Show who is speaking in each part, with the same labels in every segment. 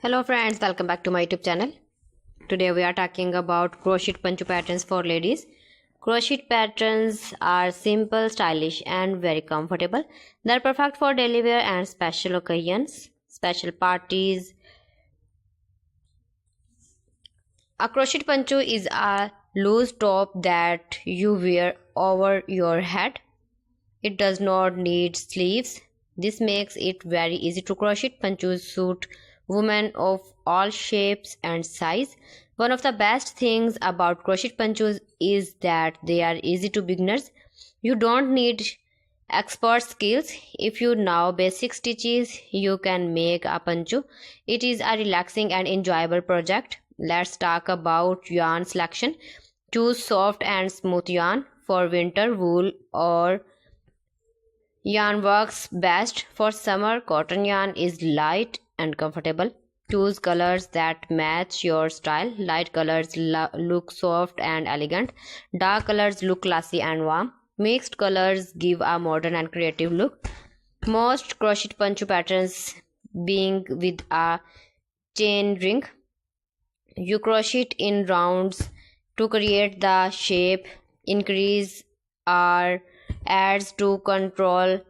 Speaker 1: Hello friends, welcome back to my YouTube channel. Today we are talking about crochet poncho patterns for ladies. Crochet patterns are simple, stylish and very comfortable. They are perfect for daily wear and special occasions, special parties. A crochet poncho is a loose top that you wear over your head. It does not need sleeves. This makes it very easy to crochet. Ponchos suit women of all shapes and size. One of the best things about crochet ponchos is that they are easy to beginners. You don't need expert skills. If you know basic stitches, you can make a poncho. It is a relaxing and enjoyable project. Let's talk about yarn selection. Choose soft and smooth yarn. For winter, wool or yarn works best. For summer, cotton yarn is light and comfortable. Choose colors that match your style. Light colors look soft and elegant. Dark colors look classy and warm. Mixed colors give a modern and creative look. Most crochet poncho patterns being with a chain ring. You crochet in rounds to create the shape. Increase or adds to control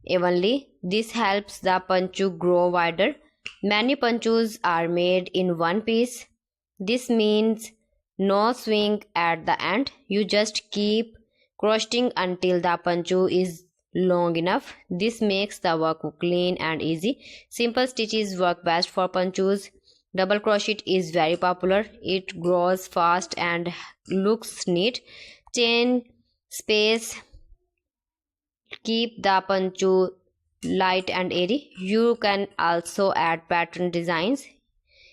Speaker 1: evenly. This helps the poncho grow wider. Many ponchos are made in one piece. This means no swing at the end. You just keep crocheting until the poncho is long enough. This makes the work clean and easy. Simple stitches work best for ponchos. Double crochet is very popular. It grows fast and looks neat. Chain space keep the poncho light and airy. You can also add pattern designs.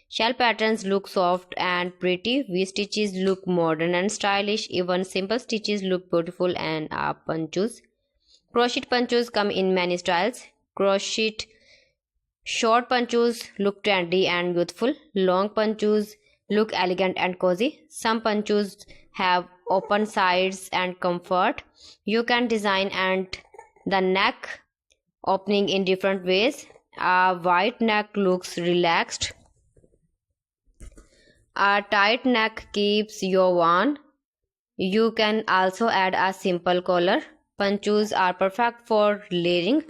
Speaker 1: Shell patterns look soft and pretty. V stitches look modern and stylish. Even simple stitches look beautiful and are ponchos. Crochet ponchos come in many styles. Crochet short ponchos look trendy and youthful. Long ponchos look elegant and cozy. Some ponchos have open sides and comfort. You can design and the neck opening in different ways. A wide neck looks relaxed. A tight neck keeps you warm. You can also add a simple collar. Ponchos are perfect for layering.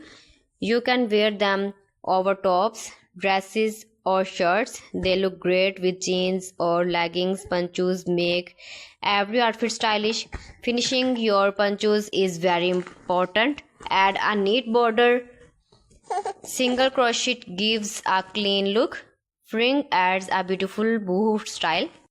Speaker 1: You can wear them over tops, dresses or shirts. They look great with jeans or leggings. Ponchos make every outfit stylish. Finishing your ponchos is very important. Add a neat border. Single crochet gives a clean look. Fring adds a beautiful boho style.